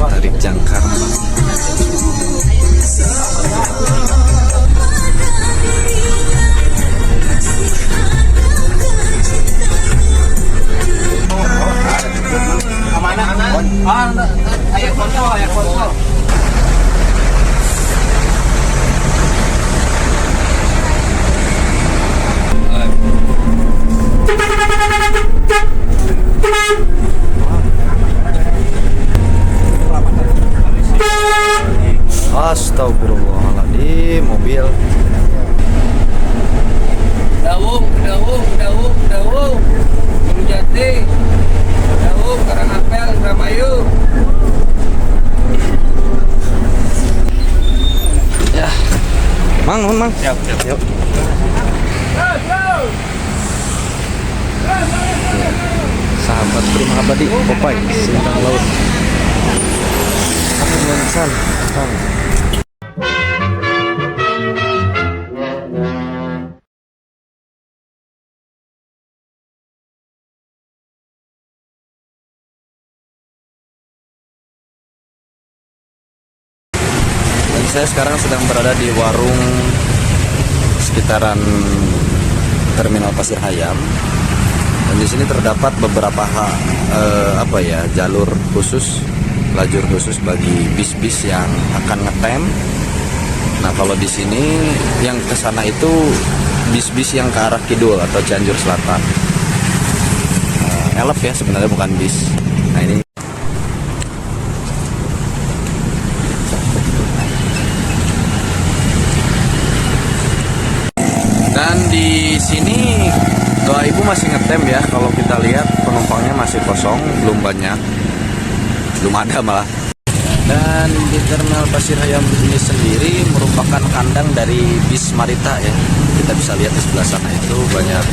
tarik jangkar. Ayak foto. Astagfirullahaladzim, mobil. Dawung. Gunung Jati. Dawung, Karangapel, Indramayu. Ya, mang. Siap. Yuk. Sahabat Prima Abadi, Popeye, Sintang Laut. San. Dan saya sekarang sedang berada di warung sekitaran Terminal Pasir Hayam. Dan di sini terdapat beberapa jalur khusus, lajur khusus bagi bis-bis yang akan ngetem. Nah, kalau di sini yang ke sana itu bis-bis yang ke arah kidul atau Cianjur Selatan. Elf ya sebenarnya, bukan bis. Nah, ini dan di sini Doa Ibu masih ngetem ya. Kalau kita lihat penumpangnya masih kosong, belum banyak, belum ada malah. Dan di Terminal Pasir Hayam ini sendiri merupakan kandang dari bis Marita ya. Kita bisa lihat di sebelah sana itu banyak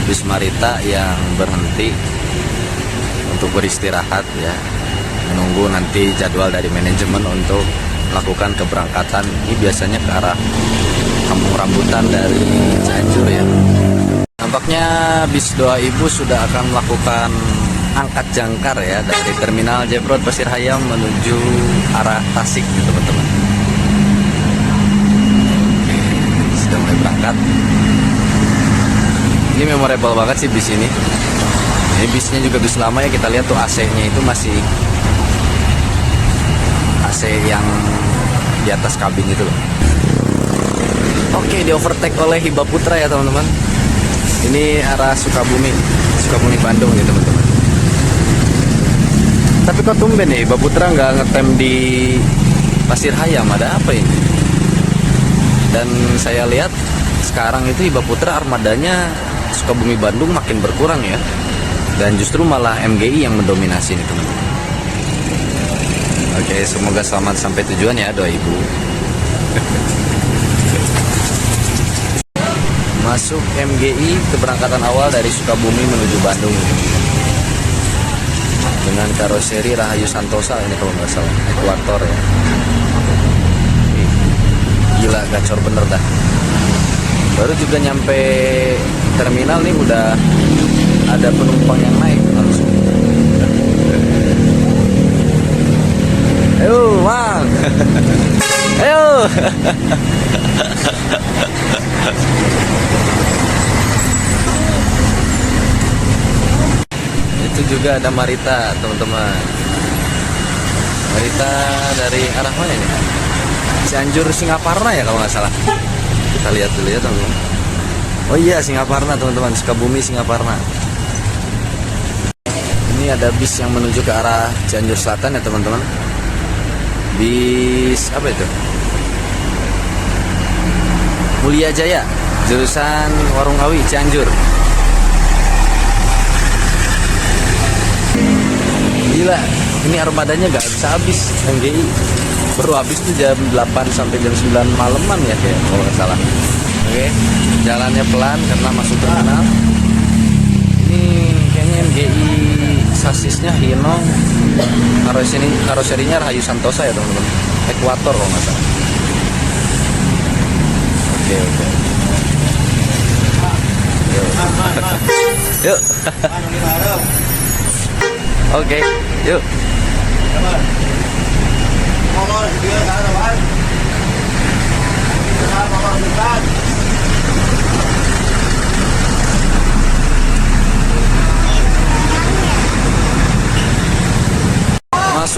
bis Marita yang berhenti untuk beristirahat ya, menunggu nanti jadwal dari manajemen untuk melakukan keberangkatan. Ini biasanya ke arah Kampung Rambutan dari Cianjur ya. Nampaknya bis Doa Ibu sudah akan melakukan angkat jangkar ya dari Terminal Jebrod Pasir Hayam menuju arah Tasik gitu teman-teman. Sudah mulai berangkat. Ini memorable banget sih bis ini. Ini bisnya juga bis lama ya, kita lihat tuh AC-nya itu masih AC yang di atas kabin itu loh. Oke, di overtake oleh Hiba Putra ya teman-teman. Ini arah Sukabumi Bandung ya teman-teman. Tapi kok tumben nih Hiba Putra nggak ngetem di Pasir Hayam, ada apa ini? Dan saya lihat sekarang itu Hiba Putra armadanya Sukabumi Bandung makin berkurang ya. Dan justru malah MGI yang mendominasi nih teman-teman. Oke, semoga selamat sampai tujuan ya Doa Ibu. Masuk MGI keberangkatan awal dari Sukabumi menuju Bandung dengan karoseri Rahayu Santosa ini kalau nggak salah, Ekuator ya. Gila, gacor bener dah. Baru juga nyampe terminal nih udah ada penumpang yang naik langsung. Ayo, Mang. Ayo. Itu juga ada Marita, teman-teman. Marita dari arah mana ini? Cianjur Singaparna ya kalau nggak salah. Kita lihat dulu ya teman-teman. Oh iya, Singaparna teman-teman, Sukabumi Singaparna. Ini ada bis yang menuju ke arah Cianjur Selatan ya teman-teman. Bis apa itu? Mulia Jaya, jurusan Warung Awi, Cianjur. Gila, ini armadanya gak bisa habis MGI. Baru habis tuh jam 8 sampai jam 9 malaman ya kayak kalau nggak salah. Oke, jalannya pelan karena masuk terminal. Ini kayaknya MGI sasisnya Hino, karoserinya Rahayu Santosa ya teman-teman. Ekuator kalau nggak salah. Oke. Yuk. Oke, yuk.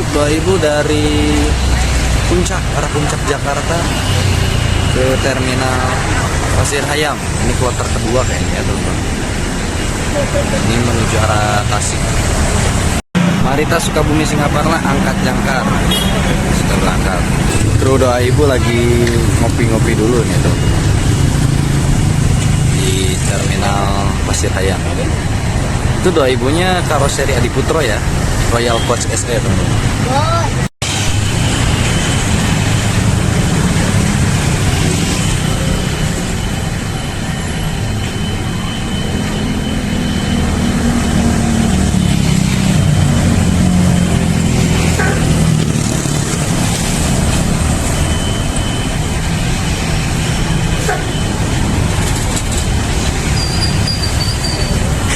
masuk 2000 dari Puncak, arah Puncak Jakarta ke terminal Pasir Hayam. Ini kloter kedua kayaknya ya teman-teman. Ini menuju arah Tasik. Marita Sukabumi Singaparna angkat jangkar. Sudah berangkat. Kru 2000 lagi ngopi-ngopi dulu nih tuh di terminal Pasir Hayam. Itu 2000-nya karoseri Adiputro ya, Royal Coach SE teman-teman.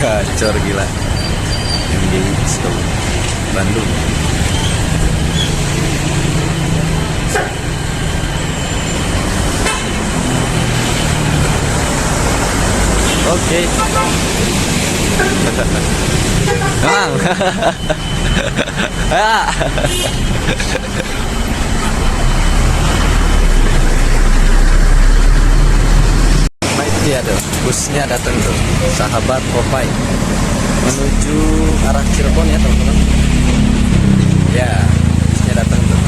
Gacor gila. MG Stone Bandung. Oke. Bang. Iya tuh, busnya datang tuh, sahabat Popeye menuju arah Cirebon ya teman-teman. Ya, busnya datang tuh,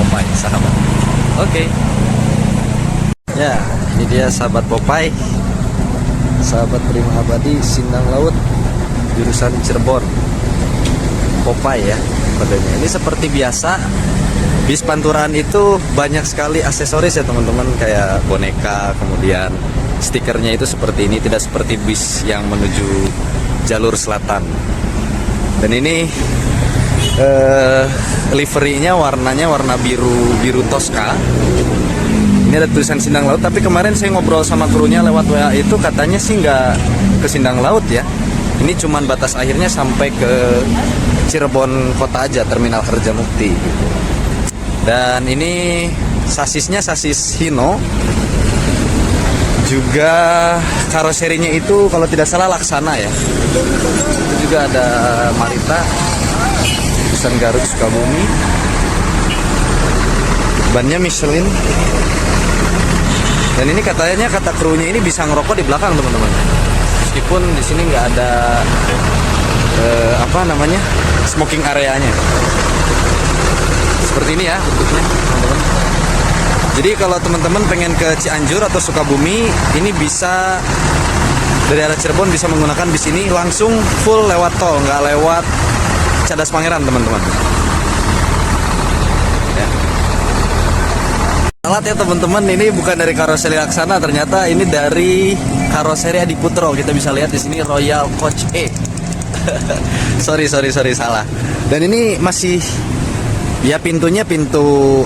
Popeye sahabat. Oke. Ya, ini dia sahabat Popeye, sahabat Prima Abadi Sindang Laut, jurusan Cirebon. Popeye ya kodenya. Ini seperti biasa. Bis Panturan itu banyak sekali aksesoris ya teman-teman, kayak boneka, kemudian stikernya itu seperti ini, tidak seperti bis yang menuju jalur selatan. Dan ini liverynya warnanya warna biru Tosca. Ini ada tulisan Sindang Laut, tapi kemarin saya ngobrol sama krunya lewat WA itu katanya sih nggak ke Sindang Laut ya. Ini cuman batas akhirnya sampai ke Cirebon kota aja, Terminal Harjamukti gitu. Dan ini sasisnya sasis Hino. Juga karoserinya itu kalau tidak salah Laksana ya. Itu juga ada Marita, jurusan Garut Sukabumi. Bannya Michelin. Dan ini katanya kata krunya ini bisa ngerokok di belakang teman-teman. Meskipun di sini nggak ada smoking areanya. Seperti ini ya bentuknya teman-teman. Jadi kalau teman-teman pengen ke Cianjur atau Sukabumi, ini bisa dari arah Cirebon bisa menggunakan bis ini langsung full lewat tol, nggak lewat Cadas Pangeran teman-teman. Ya. Salat ya teman-teman, ini bukan dari karoseri Laksana, ternyata ini dari karoseri Adiputro. Kita bisa lihat di sini Royal Coach E. sorry salah. Dan ini masih ya pintunya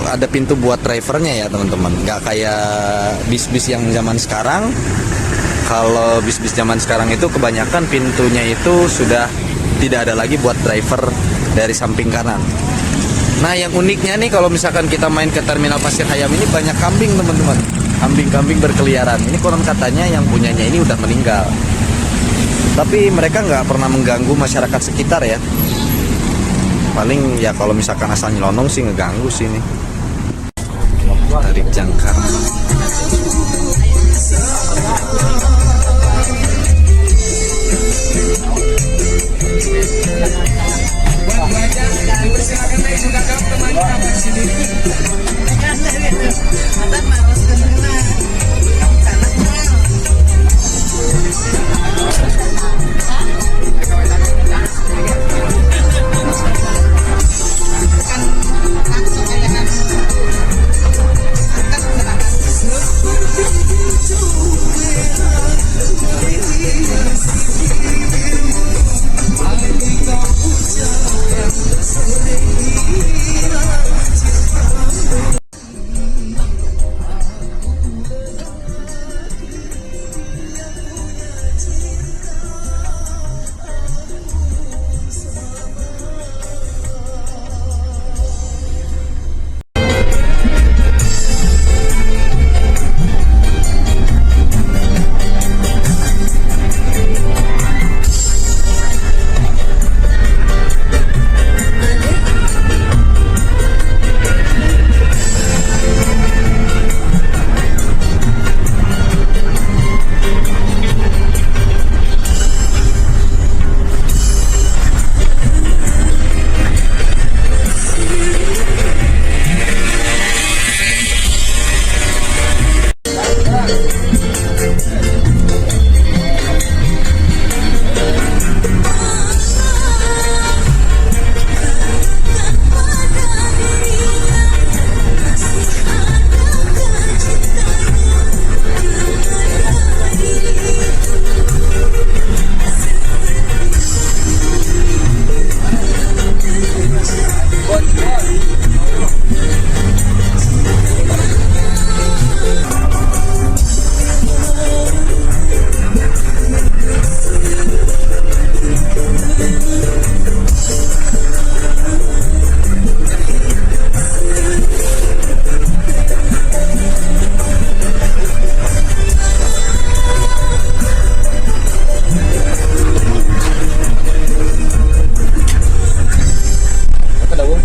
ada pintu buat drivernya ya teman-teman. Nggak kayak bis-bis yang zaman sekarang. Kalau bis-bis zaman sekarang itu kebanyakan pintunya itu sudah tidak ada lagi buat driver dari samping kanan. Nah yang uniknya nih kalau misalkan kita main ke terminal Pasir Hayam ini banyak kambing teman-teman. Kambing-kambing berkeliaran. Ini konon katanya yang punyanya ini udah meninggal. Tapi mereka nggak pernah mengganggu masyarakat sekitar ya. Paling ya kalau misalkan asal nyelonong sih ngeganggu sih ini. Tarik jangkar. Bot, bot. Apa daun?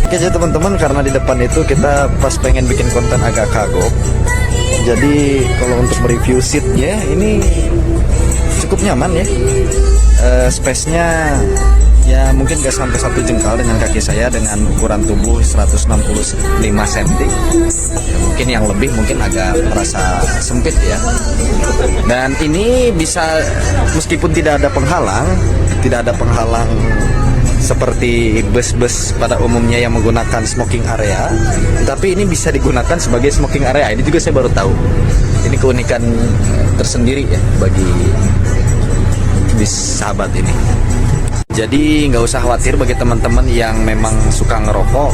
Oke aja teman-teman, karena di depan itu kita pas pengen bikin konten agak kagok. Jadi kalau untuk mereview seatnya ini cukup nyaman ya. Space-nya ya mungkin gak sampai 1 jengkal dengan kaki saya, dengan ukuran tubuh 165 cm. Ya, mungkin yang lebih mungkin agak merasa sempit ya. Dan ini bisa, meskipun tidak ada penghalang seperti bus-bus pada umumnya yang menggunakan smoking area, tapi ini bisa digunakan sebagai smoking area. Ini juga saya baru tahu. Ini keunikan tersendiri ya bagi bis Sahabat ini. Jadi nggak usah khawatir bagi teman-teman yang memang suka ngerokok,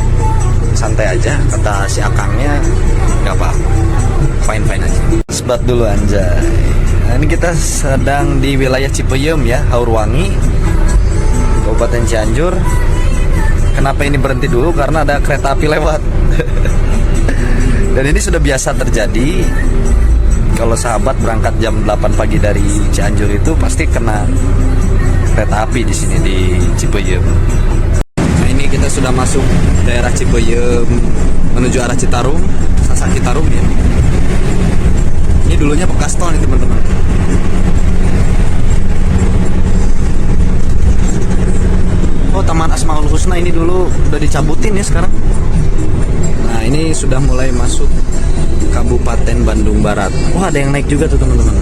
santai aja, kata si akangnya nggak apa-apa, fine aja. Sebat dulu anjay. Nah, ini kita sedang di wilayah Cipeyem ya, Haurwangi, Kabupaten Cianjur. Kenapa ini berhenti dulu? Karena ada kereta api lewat. Dan ini sudah biasa terjadi. Kalau Sahabat berangkat jam 8 pagi dari Cianjur itu pasti kena kereta api di sini di Cipeyem. Nah, ini kita sudah masuk daerah Cipeyem menuju arah Citarum, Sasak Citarum ya. Ini dulunya bekas tol nih teman-teman. Oh, Taman Asmaul Husna ini dulu udah dicabutin ya sekarang. Nah, ini sudah mulai masuk Kabupaten Bandung Barat. Wah, ada yang naik juga tuh teman-teman.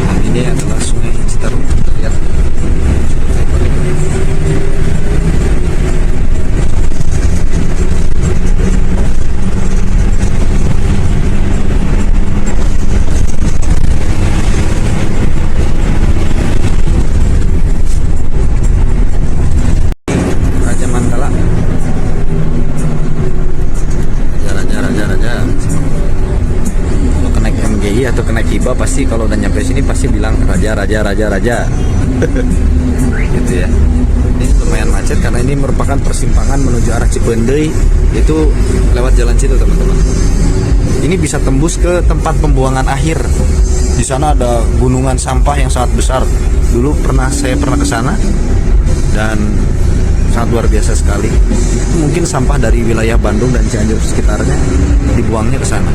Nah, ini adalah Sungai Citarum. Lihat. Atau kena kiba pasti kalau udah nyampe sini pasti bilang raja gitu ya. Ini lumayan macet karena ini merupakan persimpangan menuju arah Cipendei, itu lewat jalan situ teman-teman. Ini bisa tembus ke tempat pembuangan akhir. Di sana ada gunungan sampah yang sangat besar. Dulu saya pernah ke sana dan sangat luar biasa sekali. Mungkin sampah dari wilayah Bandung dan Cianjur sekitarnya dibuangnya ke sana.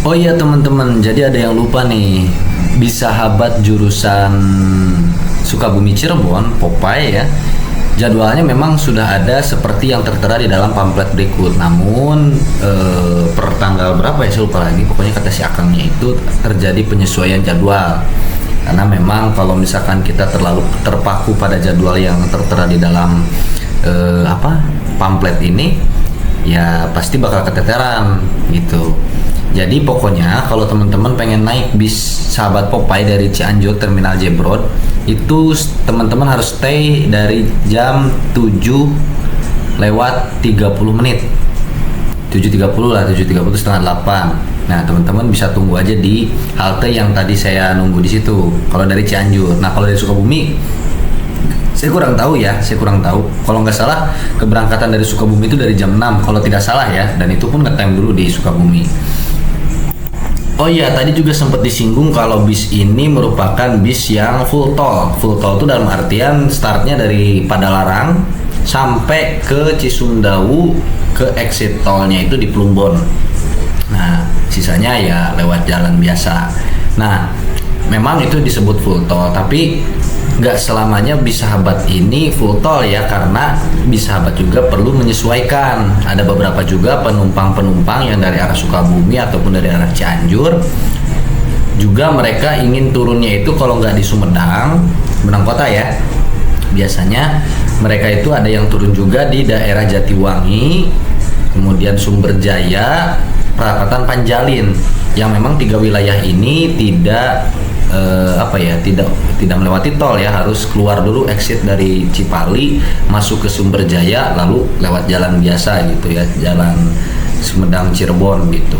Oh iya teman-teman, jadi ada yang lupa nih. Bis sahabat jurusan Sukabumi Cirebon, Popeye ya. Jadwalnya memang sudah ada seperti yang tertera di dalam pamflet berikut. Namun per tanggal berapa ya saya lupa lagi. Pokoknya kata si akangnya itu terjadi penyesuaian jadwal. Karena memang kalau misalkan kita terlalu terpaku pada jadwal yang tertera di dalam pamflet ini, ya pasti bakal keteteran gitu. Jadi pokoknya kalau teman-teman pengen naik bis sahabat Popeye dari Cianjur Terminal Jebrod, itu teman-teman harus stay dari jam 7 lewat 30 menit. 7.30 lah, 7.30 setengah 8. Nah, teman-teman bisa tunggu aja di halte yang tadi saya nunggu di situ. Kalau dari Cianjur. Nah, kalau dari Sukabumi saya kurang tahu ya, Kalau nggak salah keberangkatan dari Sukabumi itu dari jam 6 kalau tidak salah ya, dan itu pun ngetem dulu di Sukabumi. Oh iya, tadi juga sempat disinggung kalau bis ini merupakan bis yang full tol. Full tol itu dalam artian startnya dari Padalarang sampai ke Cisumdawu, ke exit tolnya itu di Plumbon. Nah, sisanya ya lewat jalan biasa. Nah, memang itu disebut full tol, tapi nggak selamanya bis sahabat ini full tol ya, karena bis sahabat juga perlu menyesuaikan. Ada beberapa juga penumpang-penumpang yang dari arah Sukabumi ataupun dari arah Cianjur juga mereka ingin turunnya itu kalau nggak di Sumedang Kota ya, biasanya mereka itu ada yang turun juga di daerah Jatiwangi, kemudian Sumberjaya, Perapatan, Panjalin, yang memang 3 wilayah ini tidak tidak melewati tol ya, harus keluar dulu exit dari Cipali, masuk ke Sumberjaya, lalu lewat jalan biasa gitu ya, jalan Sumedang Cirebon gitu.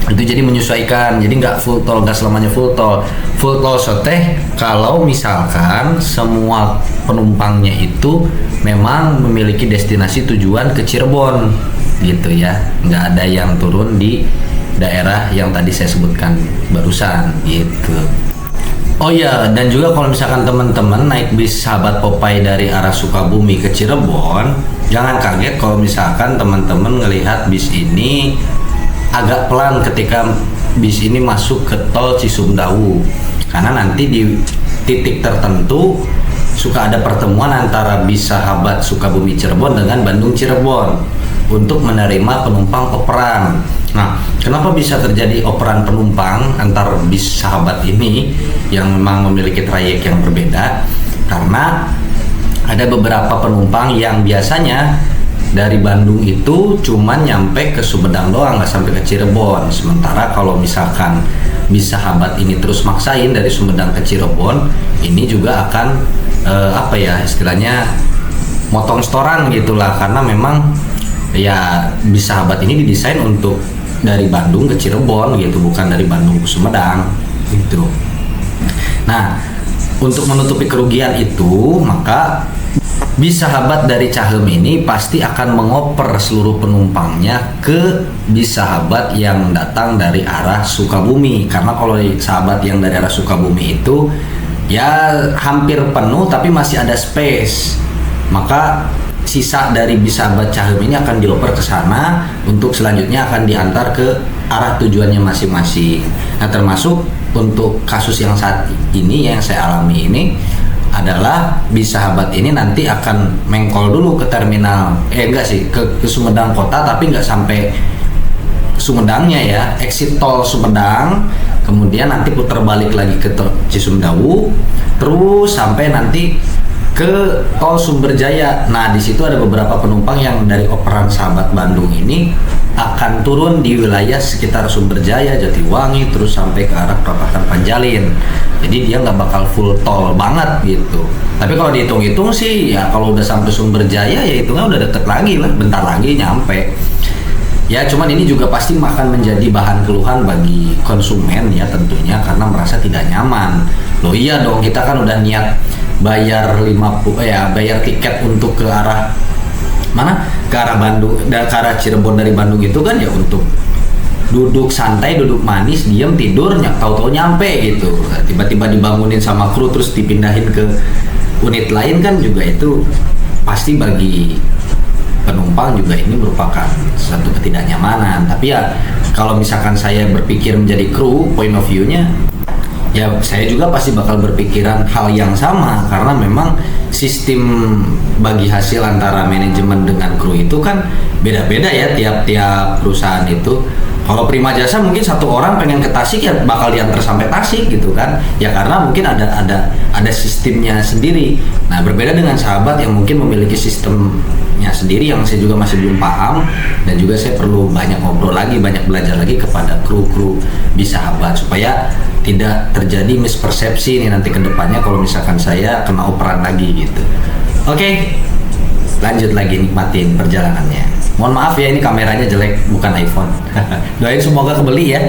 Itu jadi menyesuaikan, jadi nggak full tol, nggak selamanya full tol. Full tol soteh kalau misalkan semua penumpangnya itu memang memiliki destinasi tujuan ke Cirebon gitu ya, nggak ada yang turun di daerah yang tadi saya sebutkan barusan gitu. Oh iya, dan juga kalau misalkan teman-teman naik bis sahabat Popeye dari arah Sukabumi ke Cirebon, jangan kaget kalau misalkan teman-teman ngelihat bis ini agak pelan ketika bis ini masuk ke tol Cisumdawu, karena nanti di titik tertentu suka ada pertemuan antara bis sahabat Sukabumi Cirebon dengan Bandung Cirebon untuk menerima penumpang operan. Nah, kenapa bisa terjadi operan penumpang antar bis sahabat ini yang memang memiliki trayek yang berbeda? Karena ada beberapa penumpang yang biasanya dari Bandung itu cuman nyampe ke Sumedang doang, nggak sampai ke Cirebon. Sementara kalau misalkan bis sahabat ini terus maksain dari Sumedang ke Cirebon, ini juga akan istilahnya motong setoran gitulah, karena memang ya bis sahabat ini didesain untuk dari Bandung ke Cirebon gitu, bukan dari Bandung ke Sumedang gitu. Nah, untuk menutupi kerugian itu, maka bis sahabat dari Cahem ini pasti akan mengoper seluruh penumpangnya ke bis sahabat yang datang dari arah Sukabumi. Karena kalau sahabat yang dari arah Sukabumi itu ya hampir penuh tapi masih ada space, maka sisa dari bis sahabat Cahem ini akan dioper ke sana untuk selanjutnya akan diantar ke arah tujuannya masing-masing. Nah, termasuk untuk kasus yang saat ini yang saya alami ini adalah bis sahabat ini nanti akan mengkol dulu ke terminal, ke Sumedang Kota, tapi nggak sampai Sumedangnya ya, exit tol Sumedang, kemudian nanti putar balik lagi ke tol Cisumdawu, terus sampai nanti ke tol Sumberjaya. Nah, di situ ada beberapa penumpang yang dari operan sahabat Bandung ini akan turun di wilayah sekitar Sumberjaya, Jatiwangi, terus sampai ke arah Perapatan Panjalin. Jadi dia nggak bakal full tol banget gitu. Tapi kalau dihitung-hitung sih ya, kalau udah sampai Sumberjaya ya hitungnya udah deket lagi lah, bentar lagi nyampe. Ya, cuman ini juga pasti akan menjadi bahan keluhan bagi konsumen ya tentunya, karena merasa tidak nyaman. Loh iya dong, kita kan udah niat bayar bayar tiket untuk ke arah mana? Ke arah Bandung, ke arah Cirebon dari Bandung itu kan ya untuk duduk santai, duduk manis, diem, tidur, tahu-tahu nyampe gitu. Tiba-tiba dibangunin sama kru terus dipindahin ke unit lain kan juga itu pasti bagi penumpang juga ini merupakan satu ketidaknyamanan. Tapi ya kalau misalkan saya berpikir menjadi kru, point of view-nya ya saya juga pasti bakal berpikiran hal yang sama, karena memang sistem bagi hasil antara manajemen dengan kru itu kan beda-beda ya tiap-tiap perusahaan itu. Kalau Prima Jasa mungkin satu orang pengen ke Tasik ya bakal diantar sampai Tasik gitu kan, ya karena mungkin ada sistemnya sendiri. Nah berbeda dengan Sahabat yang mungkin memiliki sistemnya sendiri yang saya juga masih belum paham, dan juga saya perlu banyak ngobrol lagi, banyak belajar lagi kepada kru-kru di Sahabat supaya tidak terjadi mispersepsi nih nanti kedepannya kalau misalkan saya kena operan lagi gitu. Oke, lanjut lagi nikmatin perjalanannya. Mohon maaf ya, ini kameranya jelek, bukan iPhone. Doain semoga kebeli ya.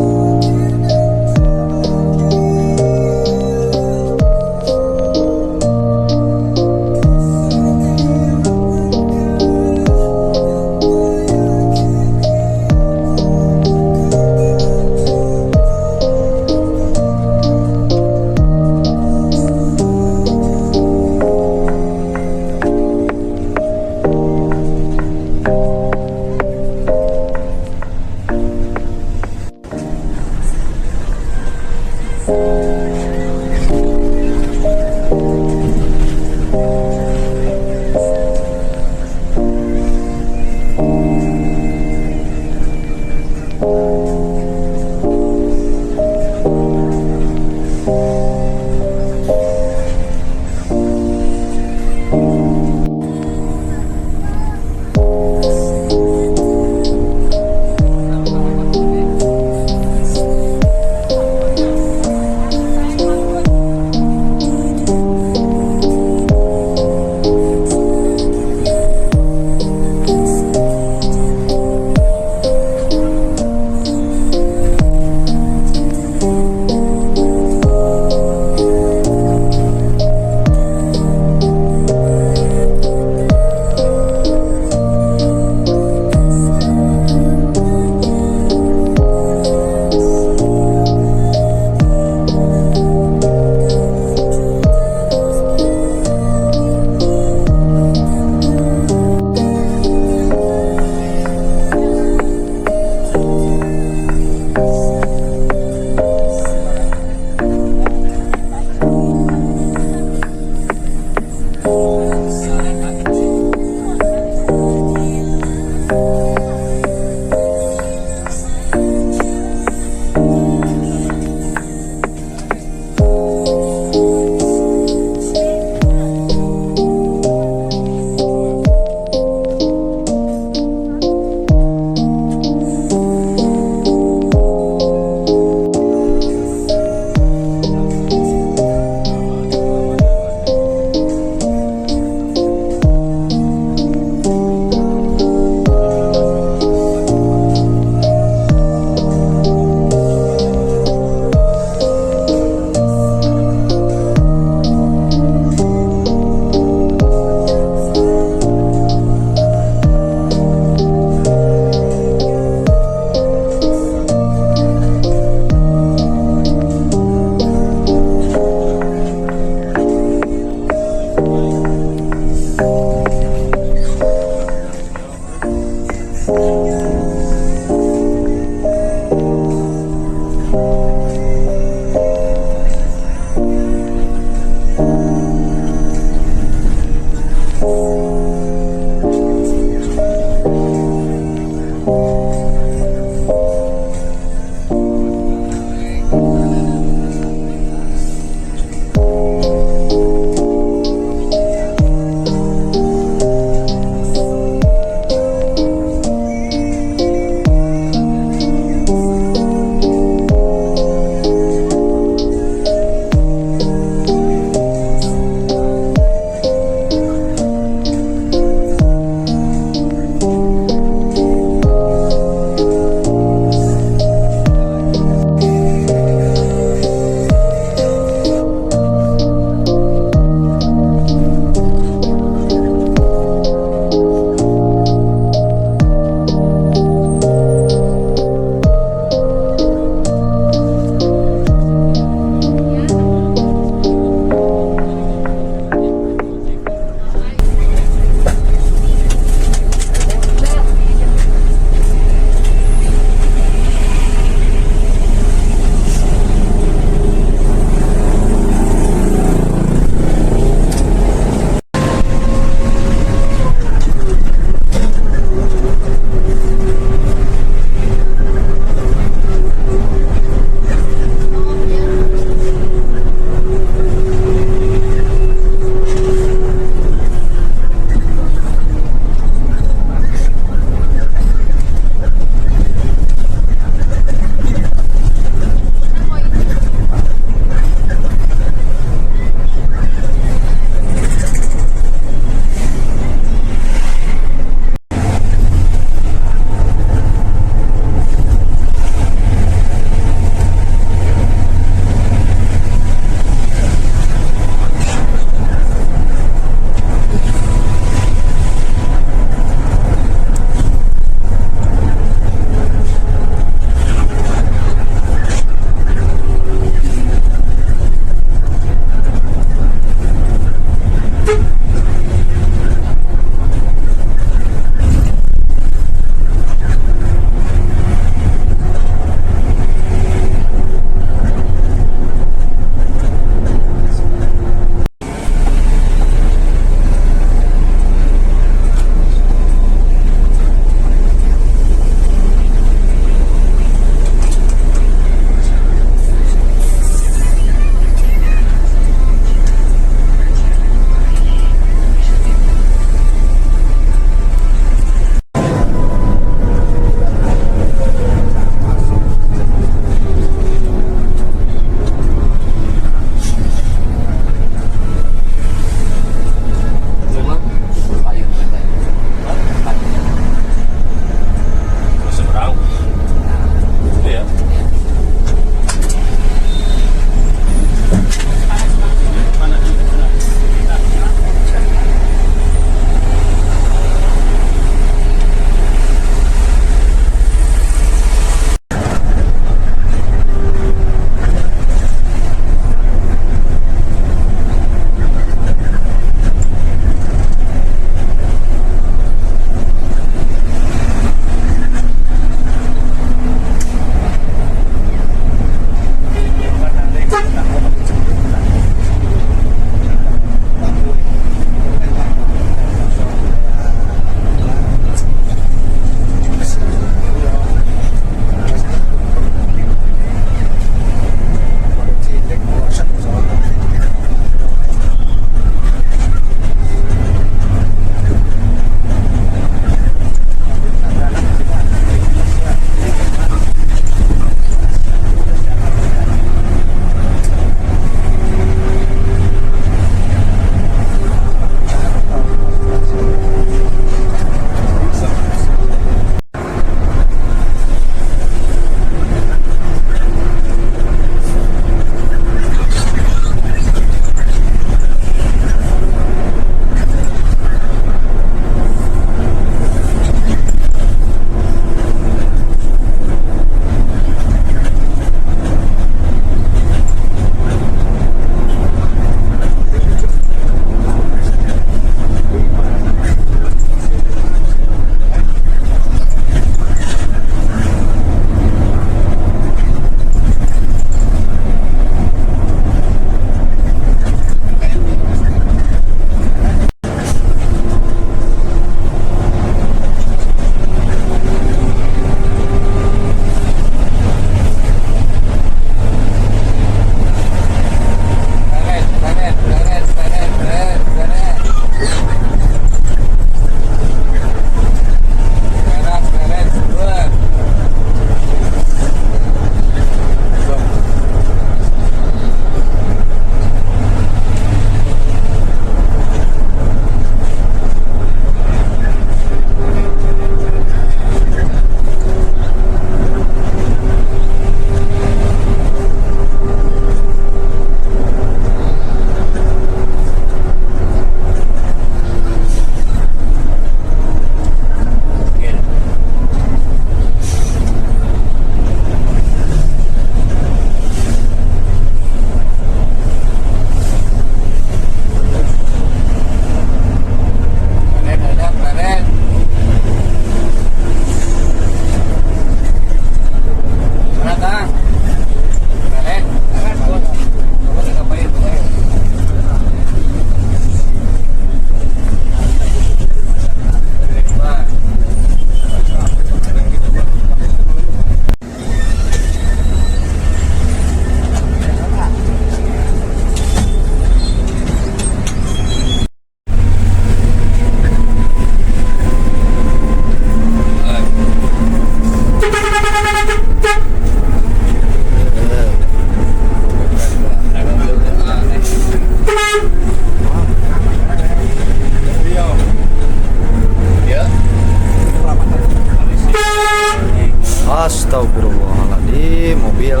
Astagfirullahaladzim, mobil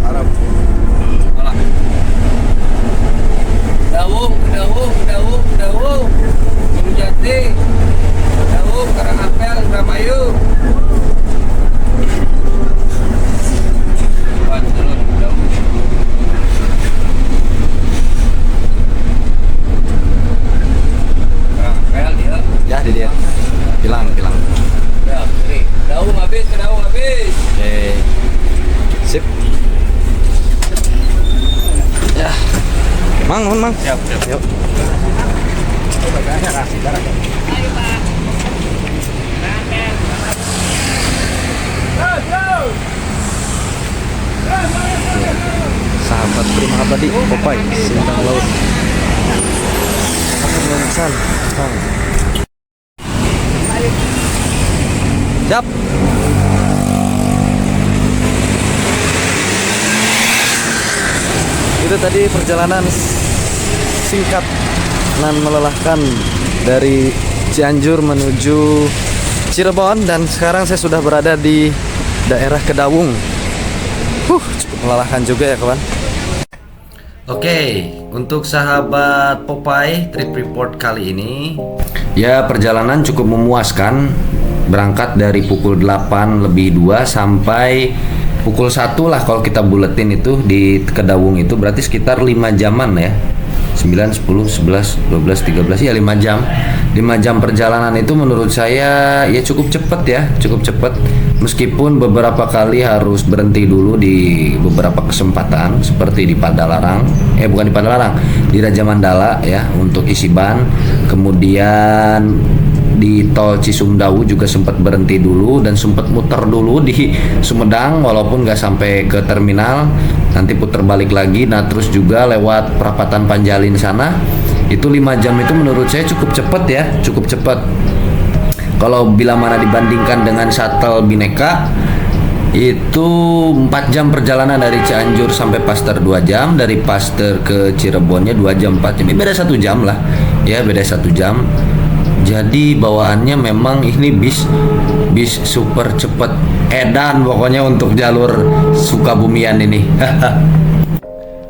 Arab. Dawung, Dawung, Dawung, Dawung, Gunung Jati, Dawung, Karangapel, Indramayu. Turun, Dawung. Karangapel dia. Ya di dia. Hilang. Ya, kiri. Dawung habis, ke Dawung habis. Oke. Sip. Ya. Mang. Siap. Yuk. Sahabat Prima Abadi Popeye Sintang Laut. San. Siap. Itu tadi perjalanan singkat dan melelahkan dari Cianjur menuju Cirebon, dan sekarang saya sudah berada di daerah Kedawung. Cukup melelahkan juga ya kawan. Oke, untuk sahabat Popeye trip report kali ini ya perjalanan cukup memuaskan. Berangkat dari pukul 8 lebih 2 sampai pukul 1 lah kalau kita buletin itu di Kedawung, itu berarti sekitar 5 jaman ya. 9, 10, 11, 12, 13 ya 5 jam. 5 jam perjalanan itu menurut saya ya cukup cepet. Meskipun beberapa kali harus berhenti dulu di beberapa kesempatan seperti di Padalarang, bukan di Padalarang, di Raja Mandala ya untuk isi ban. Kemudian di tol Cisumdawu juga sempat berhenti dulu dan sempat muter dulu di Sumedang walaupun nggak sampai ke terminal, nanti putar balik lagi. Nah terus juga lewat perapatan Panjalin sana, itu 5 jam itu menurut saya cukup cepet. Kalau bila mana dibandingkan dengan shuttle Bhinneka itu 4 jam perjalanan dari Cianjur sampai Pasteur 2 jam, dari Pasteur ke Cirebonnya 2 jam 4 jam, beda 1 jam lah ya, beda 1 jam. Jadi bawaannya memang ini bis super cepet edan pokoknya untuk jalur Sukabumian ini.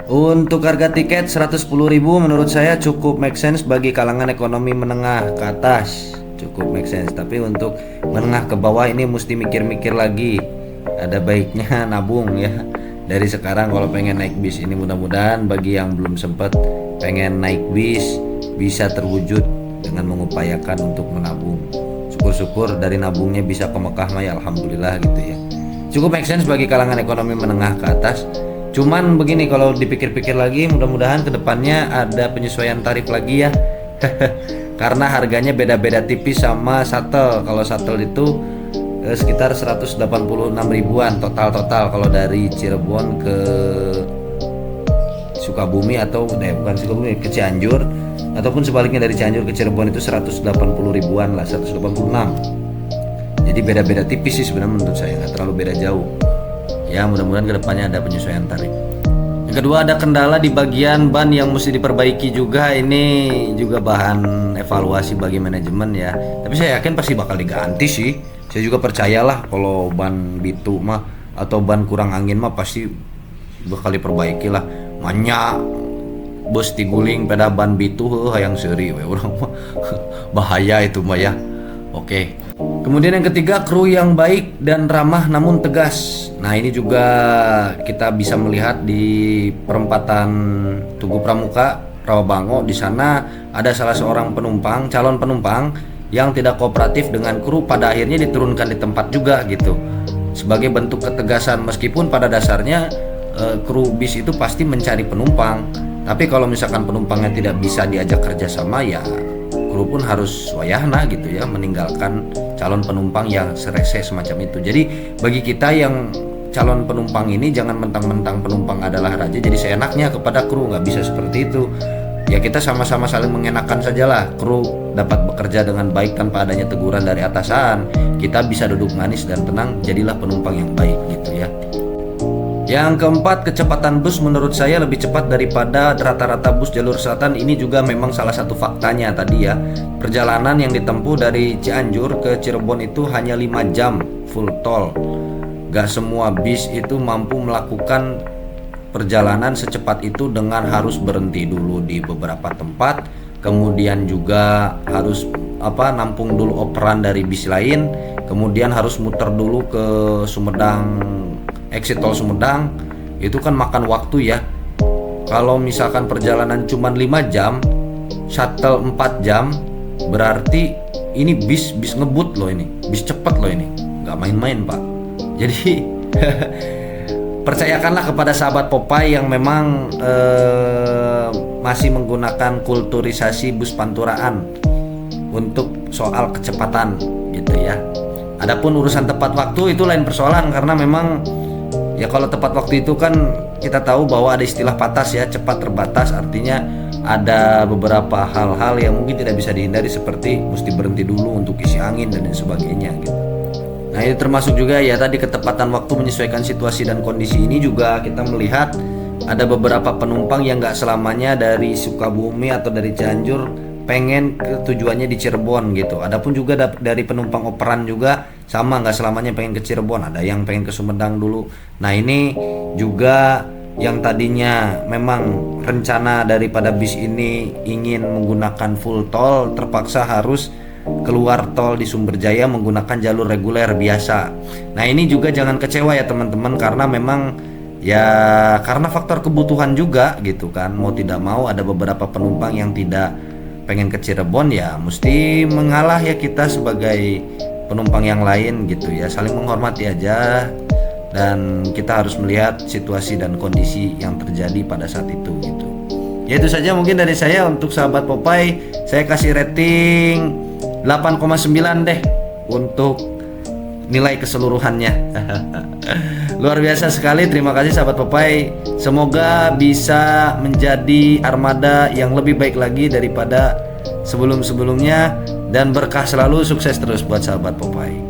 Untuk harga tiket 110.000 menurut saya cukup make sense bagi kalangan ekonomi menengah ke atas, cukup make sense. Tapi untuk menengah ke bawah ini mesti mikir-mikir lagi, ada baiknya nabung ya dari sekarang kalau pengen naik bis ini. Mudah-mudahan bagi yang belum sempat pengen naik bis bisa terwujud dengan mengupayakan untuk menabung. Syukur-syukur dari nabungnya bisa ke Mekah mah ya alhamdulillah gitu ya. Cukup make sense bagi kalangan ekonomi menengah ke atas. Cuman begini, kalau dipikir-pikir lagi mudah-mudahan kedepannya ada penyesuaian tarif lagi ya. Karena harganya beda-beda tipis sama shuttle. Kalau shuttle itu sekitar 186 ribuan total kalau dari Cirebon ke Sukabumi atau bukan Sukabumi, ke Cianjur, ataupun sebaliknya dari Cianjur ke Cirebon itu 180 ribuan lah, 186. Jadi beda-beda tipis sih sebenarnya menurut saya, nggak terlalu beda jauh. Ya mudah-mudahan kedepannya ada penyesuaian tarif. Yang kedua ada kendala di bagian ban yang mesti diperbaiki juga. Ini juga bahan evaluasi bagi manajemen ya. Tapi saya yakin pasti bakal diganti sih. Saya juga percayalah kalau ban bitu mah atau ban kurang angin mah pasti bakal diperbaiki lah. Manya bos tiguling pada ban bitu hayang seuri we urang mah. Bahaya itu mah ya. Oke. Kemudian yang ketiga, kru yang baik dan ramah namun tegas. Nah ini juga kita bisa melihat di perempatan Tugu Pramuka, Rawabango. Di sana ada salah seorang penumpang, calon penumpang yang tidak kooperatif dengan kru, pada akhirnya diturunkan di tempat juga gitu. Sebagai bentuk ketegasan, meskipun pada dasarnya kru bis itu pasti mencari penumpang. Tapi kalau misalkan penumpangnya tidak bisa diajak kerjasama ya kru pun harus wayahna gitu ya, meninggalkan calon penumpang yang serese semacam itu. Jadi bagi kita yang calon penumpang ini jangan mentang-mentang penumpang adalah raja jadi seenaknya kepada kru, nggak bisa seperti itu. Ya kita sama-sama saling mengenakan sajalah, kru dapat bekerja dengan baik tanpa adanya teguran dari atasan. Kita bisa duduk manis dan tenang, jadilah penumpang yang baik gitu ya. Yang keempat, kecepatan bus menurut saya lebih cepat daripada rata-rata bus jalur selatan. Ini juga memang salah satu faktanya tadi ya. Perjalanan yang ditempuh dari Cianjur ke Cirebon itu hanya 5 jam full tol. Gak semua bis itu mampu melakukan perjalanan secepat itu dengan harus berhenti dulu di beberapa tempat, kemudian juga harus nampung dulu operan dari bis lain, kemudian harus muter dulu ke Sumedang, exit tol Sumedang. Itu kan makan waktu ya. Kalau misalkan perjalanan cuma 5 jam, shuttle 4 jam, berarti ini bis ngebut loh, ini bis cepet loh, ini nggak main-main Pak. Jadi percayakanlah kepada sahabat Popeye yang memang masih menggunakan kulturisasi bus panturaan untuk soal kecepatan gitu ya. Adapun urusan tepat waktu itu lain persoalan, karena memang ya kalau tepat waktu itu kan kita tahu bahwa ada istilah patas ya, cepat terbatas, artinya ada beberapa hal-hal yang mungkin tidak bisa dihindari, seperti mesti berhenti dulu untuk isi angin dan lain sebagainya gitu. Nah ini termasuk juga ya tadi ketepatan waktu menyesuaikan situasi dan kondisi. Ini juga kita melihat ada beberapa penumpang yang nggak selamanya dari Sukabumi atau dari Cianjur pengen ke tujuannya di Cirebon gitu. Adapun juga dari penumpang operan juga sama, nggak selamanya pengen ke Cirebon, ada yang pengen ke Sumedang dulu. Nah ini juga yang tadinya memang rencana daripada bis ini ingin menggunakan full tol, terpaksa harus keluar tol di Sumberjaya menggunakan jalur reguler biasa. Nah ini juga jangan kecewa ya teman-teman, karena memang ya karena faktor kebutuhan juga gitu kan. Mau tidak mau ada beberapa penumpang yang tidak pengen ke Cirebon, ya mesti mengalah ya kita sebagai penumpang yang lain gitu ya, saling menghormati aja, dan kita harus melihat situasi dan kondisi yang terjadi pada saat itu gitu. Ya itu saja mungkin dari saya untuk sahabat Popeye. Saya kasih rating 8,9 deh untuk nilai keseluruhannya. Luar biasa sekali, terima kasih sahabat Popeye. Semoga bisa menjadi armada yang lebih baik lagi daripada sebelum-sebelumnya, dan berkah selalu, sukses terus buat sahabat Popeye.